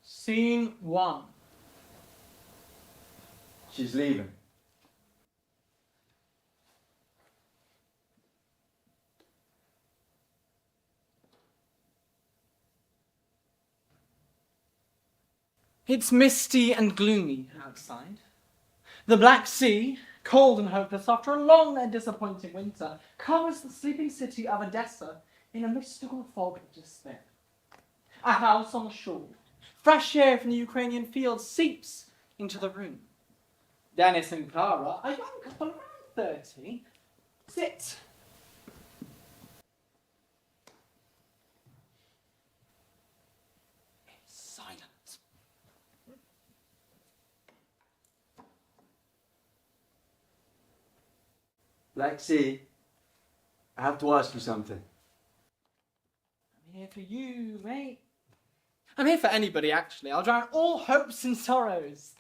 Scene 1. She's leaving. It's misty and gloomy outside. The Black Sea, cold and hopeless after a long and disappointing winter, covers the sleeping city of Odessa in a mystical fog of despair. A house on the shore. Fresh air from the Ukrainian fields seeps into the room. Dennis and Clara, a young couple around 30, sit. It's silent. Lexi, I have to ask you something. I'm here for you, mate. I'm here for anybody, actually. I'll drown all hopes and sorrows.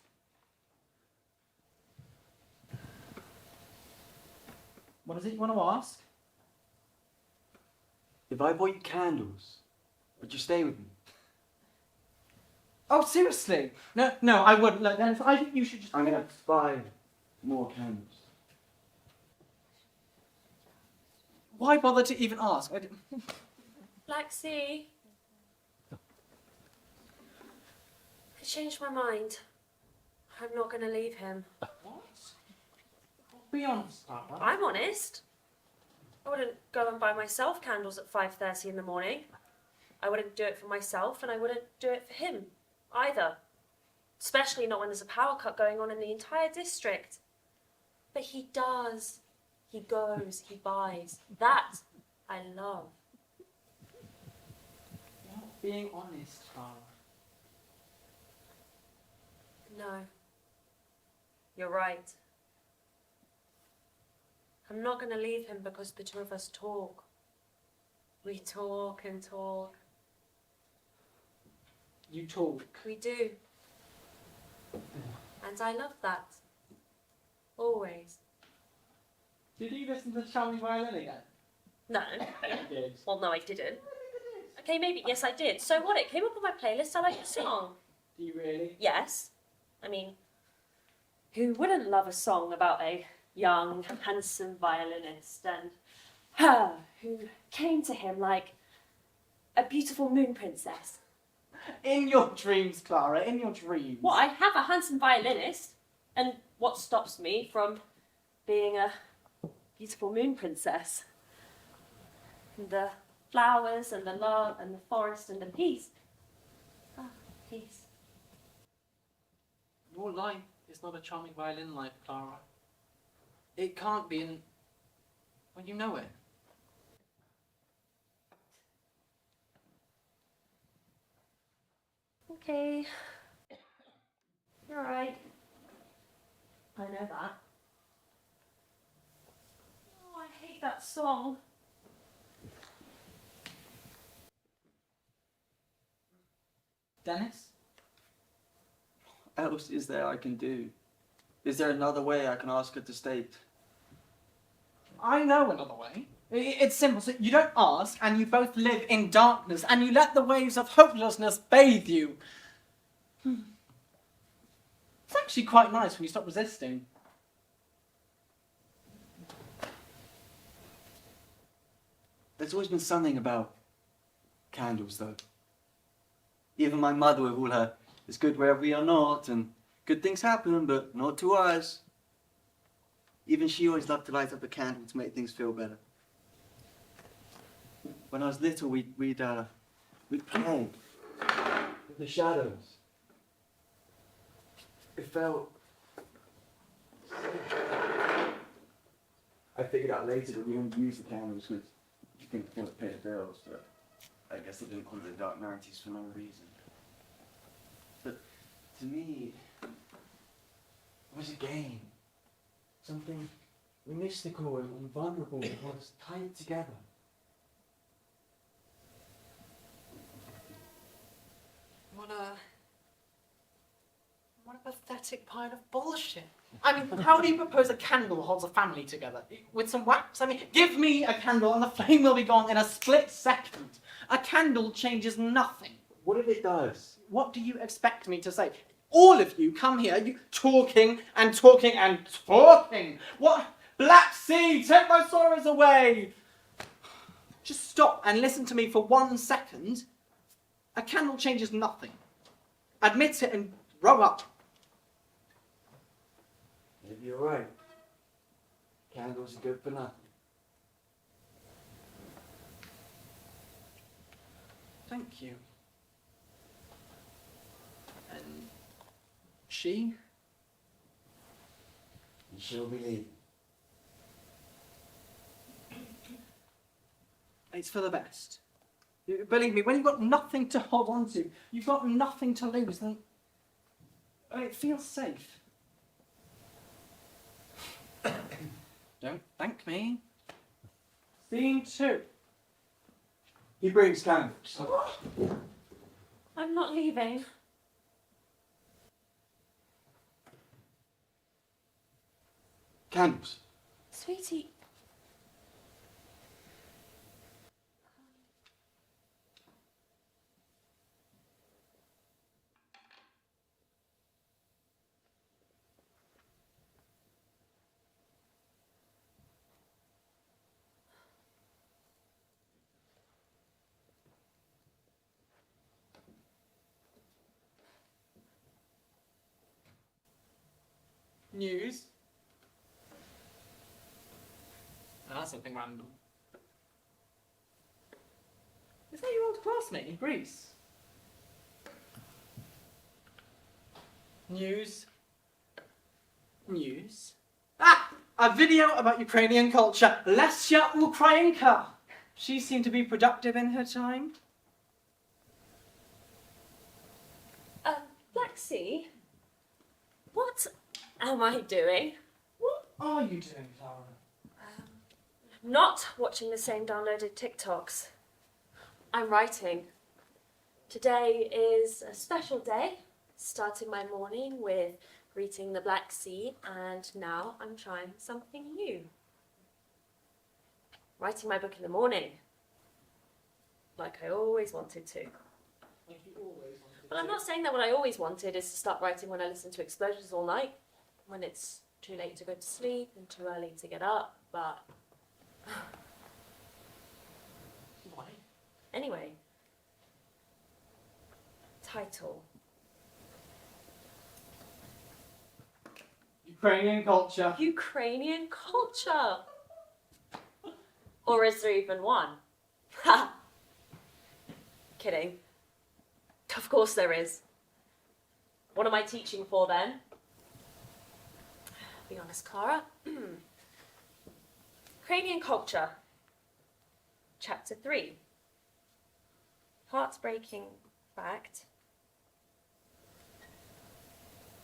What is it you want to ask? If I bought you candles, would you stay with me? Oh, seriously? No, I wouldn't. Look, Dennis, I think you should just... I'm going to buy more candles. Why bother to even ask? Lexi. I changed my mind. I'm not going to leave him. What? Be honest, Clara. I'm honest. I wouldn't go and buy myself candles at 5:30 in the morning. I wouldn't do it for myself, and I wouldn't do it for him either. Especially not when there's a power cut going on in the entire district. But he does. He goes, he buys. That I love. You're not being honest, Clara. No. You're right. I'm not going to leave him because the two of us talk. We talk and talk. You talk. We do. And I love that. Always. Did you listen to the Charming Violin again? No. You did. Well, no, I didn't. Okay, maybe. Yes, I did. So what? It came up on my playlist. I like the song. Do you really? Yes. I mean, who wouldn't love a song about a young, handsome violinist and her who came to him like a beautiful moon princess? In your dreams, Clara, in your dreams. Well, I have a handsome violinist, and what stops me from being a beautiful moon princess? And the flowers and the love and the forest and the peace. Ah, peace. Your life is not a charming violin life, Clara. It can't be when you know it. Okay. You're right. I know that. Oh, I hate that song. Dennis? What else is there I can do? Is there another way I can ask her to stay? I know another way. It's simple. So you don't ask, and you both live in darkness, and you let the waves of hopelessness bathe you. It's actually quite nice when you stop resisting. There's always been something about candles, though. Even my mother, with all her, it's good wherever we are not, and good things happen, but not to us. Even she always loved to light up a candle to make things feel better. When I was little, we'd play with the shadows. It felt... I figured out later that we only used the candles because you think they would pay the bills, but I guess they didn't call it the Dark 90s for no reason. But to me, it was a game. Something mystical and vulnerable that was tied together. What a pathetic pile of bullshit. I mean, how do you propose a candle holds a family together? With some wax? I mean, give me a candle and the flame will be gone in a split second. A candle changes nothing. What if it does? What do you expect me to say? All of you come here, you talking and talking and talking. What? Black Sea, take my sorrows away. Just stop and listen to me for 1 second. A candle changes nothing. Admit it and grow up. Maybe you're right. Candles are good for nothing. Thank you. And she? And she'll be leaving. It's for the best. Believe me, when you've got nothing to hold on to, you've got nothing to lose, then it feels safe. Don't thank me. Scene 2. He brings candles. I'm not leaving. Candles. Sweetie. News. That's something random. Is that your old classmate in Greece? News. News. Ah! A video about Ukrainian culture. Asia Pshenychna. She seemed to be productive in her time. Black Sea? What am I doing? What are you doing, Clara? Not watching the same downloaded TikToks. I'm writing. Today is a special day. Starting my morning with greeting the Black Sea, and now I'm trying something new. Writing my book in the morning. Like I always wanted to. Like you always wanted But I'm not saying that what I always wanted is to start writing when I listen to explosions all night, when it's too late to go to sleep and too early to get up, but... Why? Anyway. Title. Ukrainian culture. Ukrainian culture! Or is there even one? Ha! Kidding. Of course there is. What am I teaching for then? Be honest, Clara. Ukrainian culture. Chapter 3. Heartbreaking fact.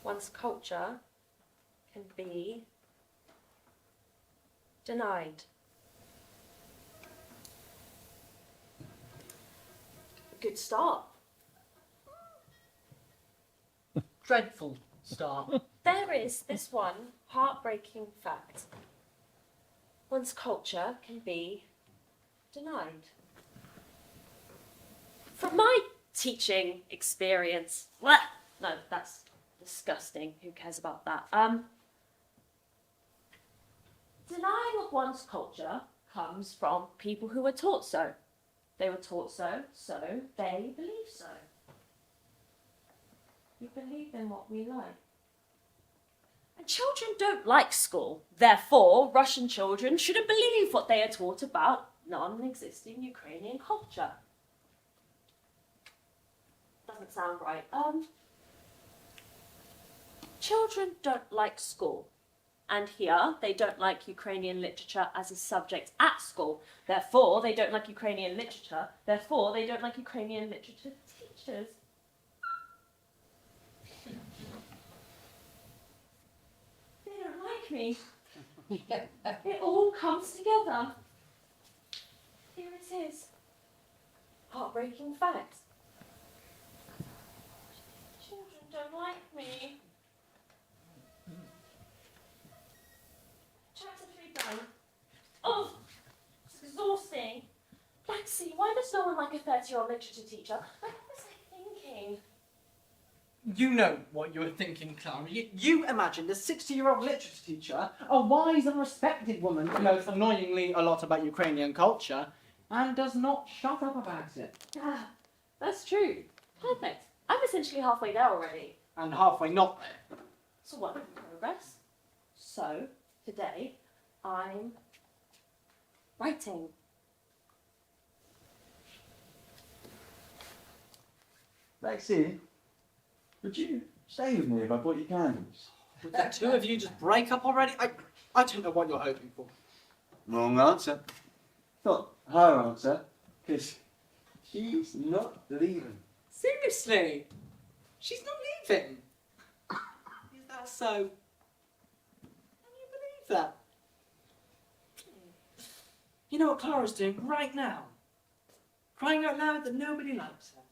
One's culture can be denied. Good start. Dreadful start. There is this one heartbreaking fact. One's culture can be denied. From my teaching experience, no, that's disgusting. Who cares about that? Denial of one's culture comes from people who were taught so. They were taught so, so they believe so. We believe in what we like. And children don't like school. Therefore, Russian children shouldn't believe what they are taught about non-existing Ukrainian culture. Doesn't sound right. Children don't like school. And here, they don't like Ukrainian literature as a subject at school. Therefore, they don't like Ukrainian literature. Therefore, they don't like Ukrainian literature teachers. They don't like me. It all comes together. Here it is. Heartbreaking fact. Children don't like me. Chapter 3 done. Oh, it's exhausting. Lexi, why does no one like a 30-year-old literature teacher? What was I thinking? You know what you were thinking, Clara. You imagined a 60-year-old literature teacher, a wise and respected woman who knows annoyingly a lot about Ukrainian culture and does not shut up about it. Ah, that's true. Perfect. I'm essentially halfway there already. And halfway not there. So what in progress? So, today, I'm writing. Lexi, would you stay with me if I brought you candles? Would the two of you just break up already? I don't know what you're hoping for. Wrong answer. Not her answer, because she's not leaving. Seriously? She's not leaving? Is that so? Can you believe that? You know what Clara's doing right now? Crying out loud that nobody likes her.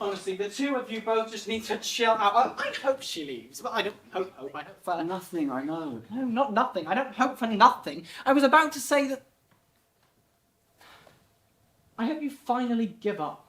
Honestly, the two of you both just need to chill out. I hope she leaves, but I don't hope. I hope for Nothing, I know. No, not nothing. I don't hope for nothing. I was about to say that. I hope you finally give up.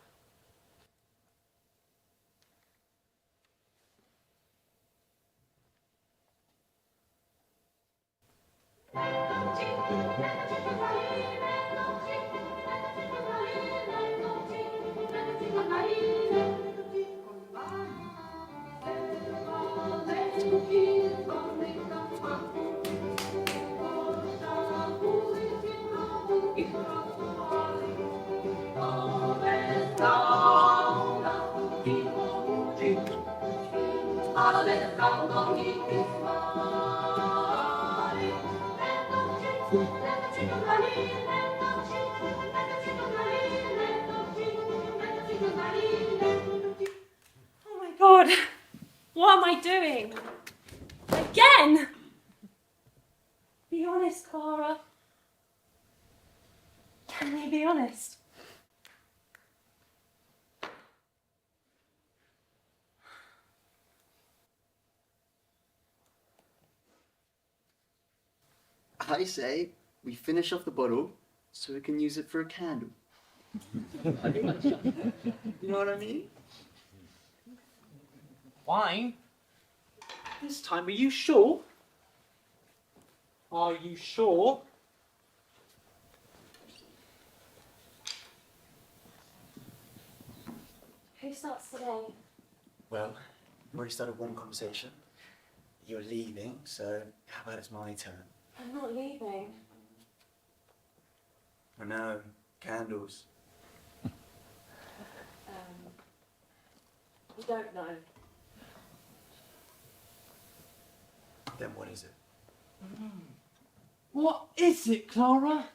Oh my god! What am I doing? Again! Be honest, Clara. Can we be honest? I say we finish off the bottle so we can use it for a candle. You know what I mean? Wine? This time, are you sure? Are you sure? Who starts today? Well, we already started one conversation. You're leaving, so how about it's my turn? I'm not leaving. I know, candles. You don't know. Then what is it? What is it, Clara?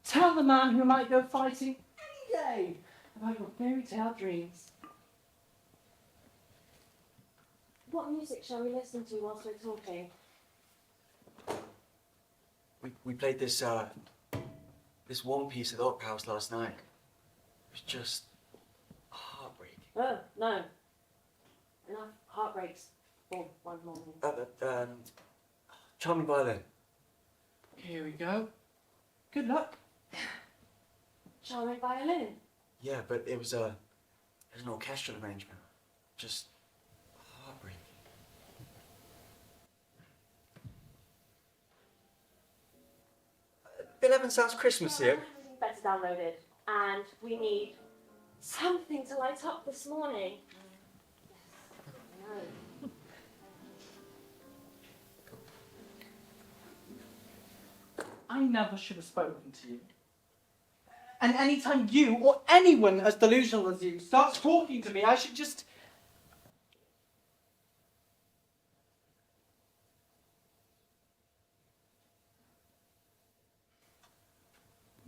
Tell the man who might go fighting any day about your fairy tale dreams. What music shall we listen to whilst we're talking? We played this this one piece at the Opera House last night. It was just heartbreaking. Oh, no. Enough heartbreaks for one morning. Charming violin. Here we go. Good luck. Charming violin. Yeah, but it was an orchestral arrangement. Just heartbreaking. Bill Evans sounds Christmas here. Everything better downloaded. And we need something to light up this morning. Yes. No. I never should have spoken to you. And anytime you, or anyone as delusional as you, starts talking to me, I should just...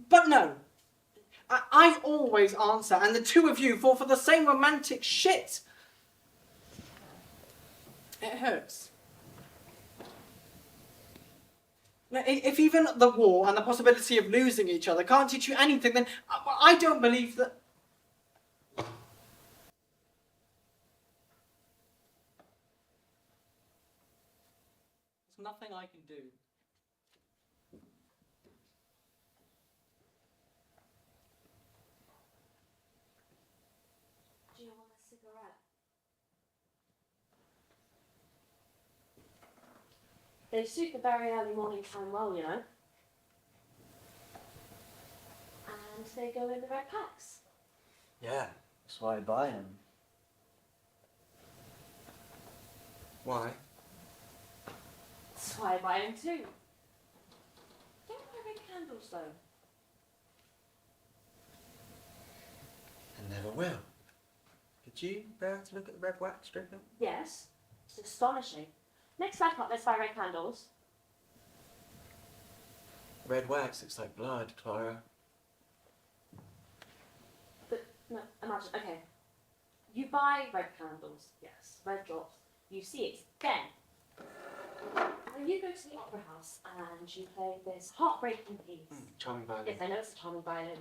But no. I always answer, and the two of you fall for the same romantic shit. It hurts. Now, if even the war and the possibility of losing each other can't teach you anything, then I don't believe that... There's nothing I can do. Do you want a cigarette? They suit the very early morning time well, you know. And they go in the red packs. Yeah, that's why I buy them. Why? That's why I buy them too. Don't buy red candles though. I never will. Could you bear to look at the red wax dripping? Yes, it's astonishing. Next back up, let's buy red candles. Red wax looks like blood, Clara. But, no, imagine, okay. You buy red candles, yes, red drops. You see it, then. And you go to the opera house and you play this heartbreaking piece. Charming violin. Yes, I know it's a charming violin.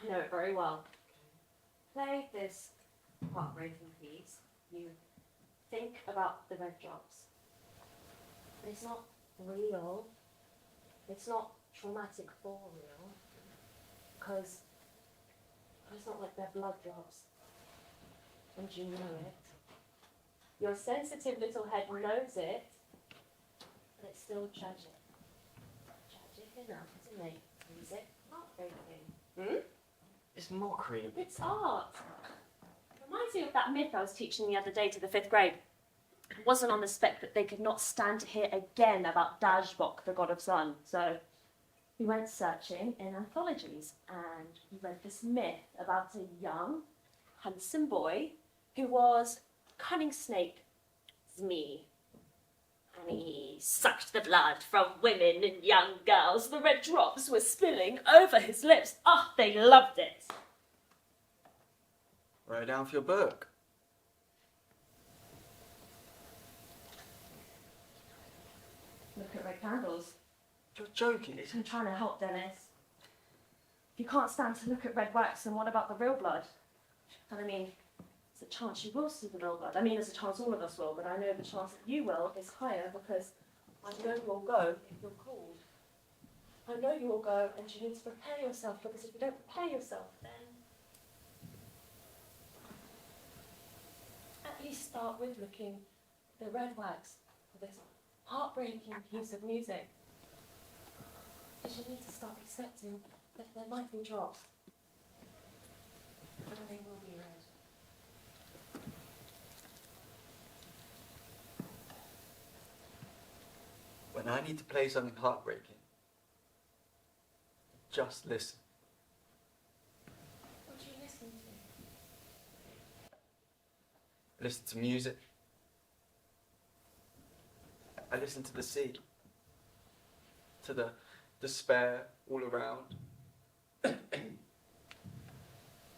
I know it very well. Play this heartbreaking piece. You think about the red drops. But it's not real. It's not traumatic for real. Because it's not like they're blood drops. And you know it. Your sensitive little head knows it. But it's still tragic. Tragic enough, isn't it? Is it? Heartbreaking. It's mockery. It's art. It reminds me of that myth I was teaching the other day to the 5th grade. It wasn't on the spec that they could not stand to hear again about Dashbok, the god of sun. So we went searching in anthologies and we read this myth about a young, handsome boy who was a cunning snake, Zmi. And he sucked the blood from women and young girls. The red drops were spilling over his lips. Oh, they loved it. Write it down for your book. Look at red candles. You're joking. I'm trying to help, Dennis. If you can't stand to look at red wax, then what about the real blood? And I mean, there's a chance you will see the real blood. I mean, there's a chance all of us will, but I know the chance that you will is higher because I know you'll go if you're called. I know you will go and you need to prepare yourself because if you don't prepare yourself, then at least start with looking at the red wax for this heartbreaking piece of music. Because you need to start accepting that there might be drops. And they will be red. When I need to play something heartbreaking, just listen. What do you listen to? I listen to music. I listen to the sea. To the despair all around.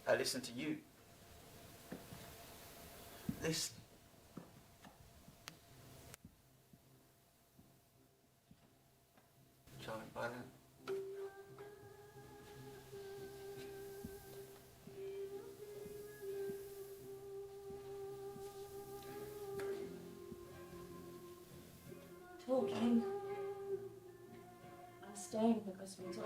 I listen to you. Listen. Charming violin. Talking. I'm staying because we talk.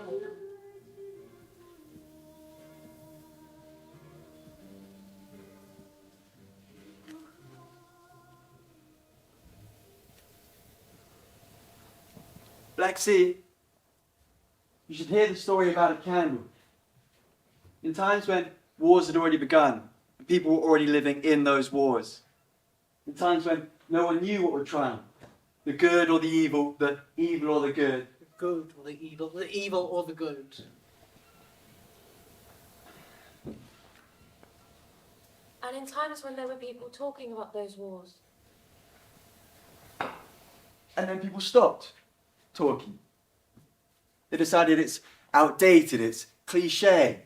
Black Sea, you should hear the story about a candle. In times when wars had already begun, and people were already living in those wars. In times when no one knew what would triumph, the good or the evil or the good. The good or the evil or the good. And in times when there were people talking about those wars. And then people stopped talking. They decided it's outdated, it's cliche.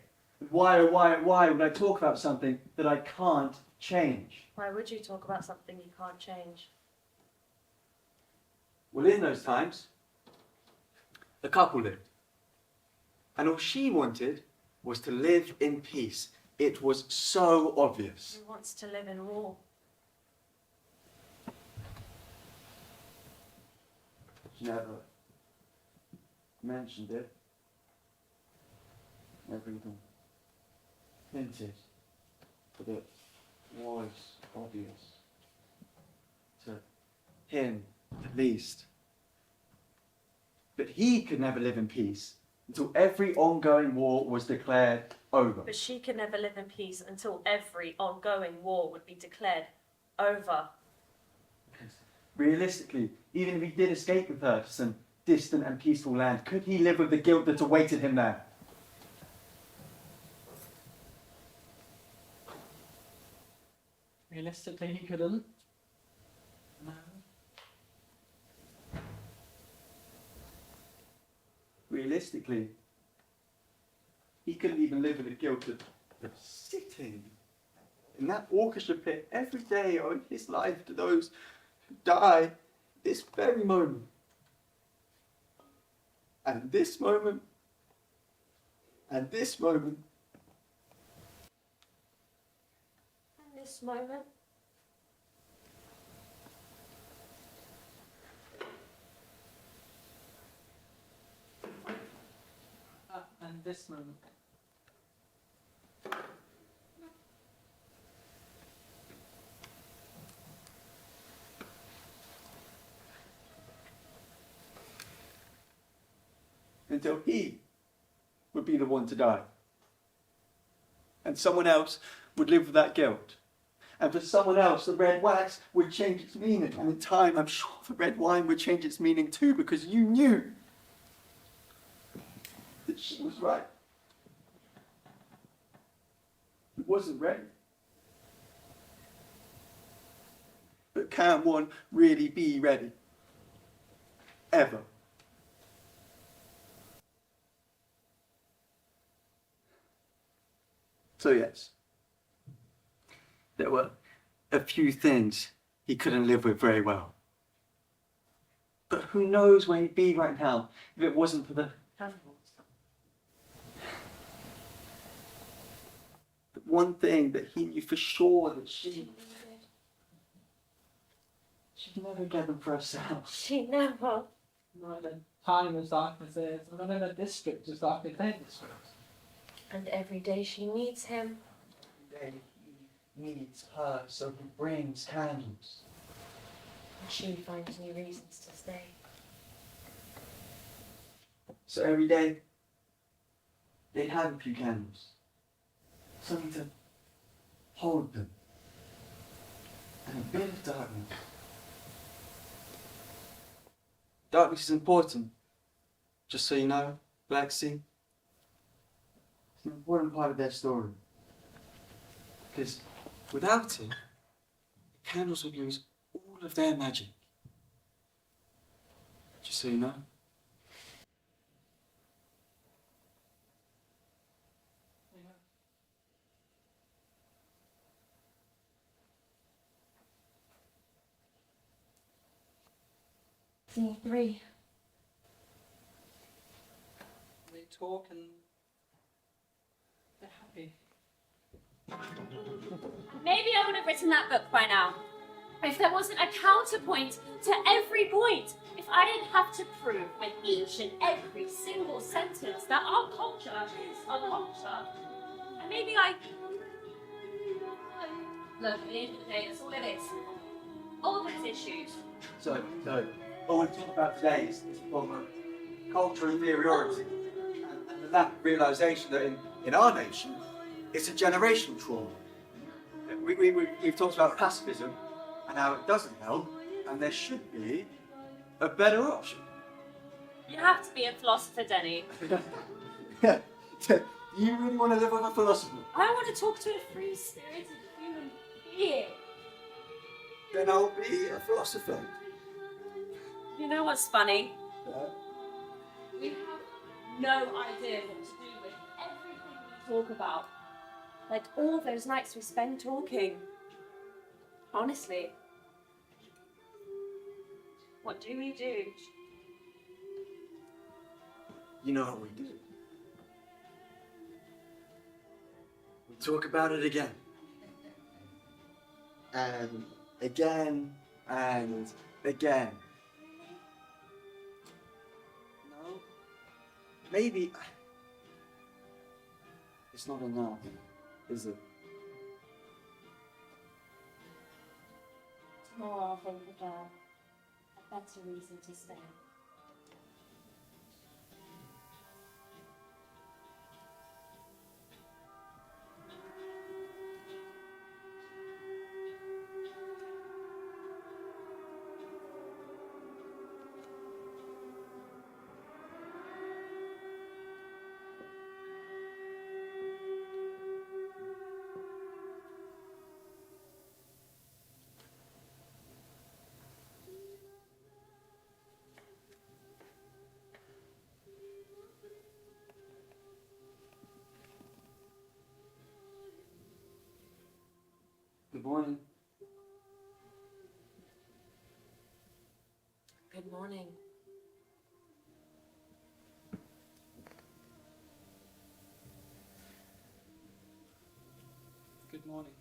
Why would I talk about something that I can't change? Why would you talk about something you can't change? Well, in those times, a couple lived. And all she wanted was to live in peace. It was so obvious. Who wants to live in war? She never mentioned it. Never even hinted that it was obvious. To him, at least. But he could never live in peace until every ongoing war was declared over. But she could never live in peace until every ongoing war would be declared over. Realistically, even if he did escape with her to some distant and peaceful land, could he live with the guilt that awaited him there? Realistically, he couldn't. No. Realistically, he couldn't even live with the guilt of sitting in that orchestra pit every day of his life to those who die this very moment. And this moment, and this moment, And this moment. And this moment. until he would be the one to die. And someone else would live with that guilt. And for someone else, the red wax would change its meaning. And in time, I'm sure the red wine would change its meaning too, because you knew that she was right. It wasn't ready. But can one really be ready? Ever? So yes, there were a few things he couldn't live with very well. But who knows where he'd be right now if it wasn't for the animals. The one thing that he knew for sure that she'd never get them for herself. She never. Not in a time as dark as this, not in a district as dark as their district. And every day she needs him. Every day he needs her, so he brings candles. And she finds new reasons to stay. So every day they'd have a few candles. Something to hold them. And a bit of darkness. Darkness is important. Just so you know, Black Sea. It's an important part of their story. Because without it, the candles would lose all of their magic. Just so you know. Scene 3. They talk and they're happy. Maybe I would have written that book by now. If there wasn't a counterpoint to every point. If I didn't have to prove with each and every single sentence that our culture is a culture. And maybe I... Look, at the end of the day, that's all it is. All these issues. So, all we talk about today is the problem of cultural inferiority and the lack of realisation that in our nation, it's a generational trauma. We've talked about pacifism and how it doesn't help, and there should be a better option. You have to be a philosopher, Denny. Yeah. Do you really want to live with a philosopher? I want to talk to a free-spirited human then I'll be a philosopher. You know what's funny? Yeah. We have no idea what to do with everything we talk about. Like all those nights we spend talking. Honestly. What do we do? You know what we do. We talk about it again. And again and again. No, maybe it's not enough, is it? Tomorrow I'll think of a better reason to stay. Good morning. Good morning. Good morning.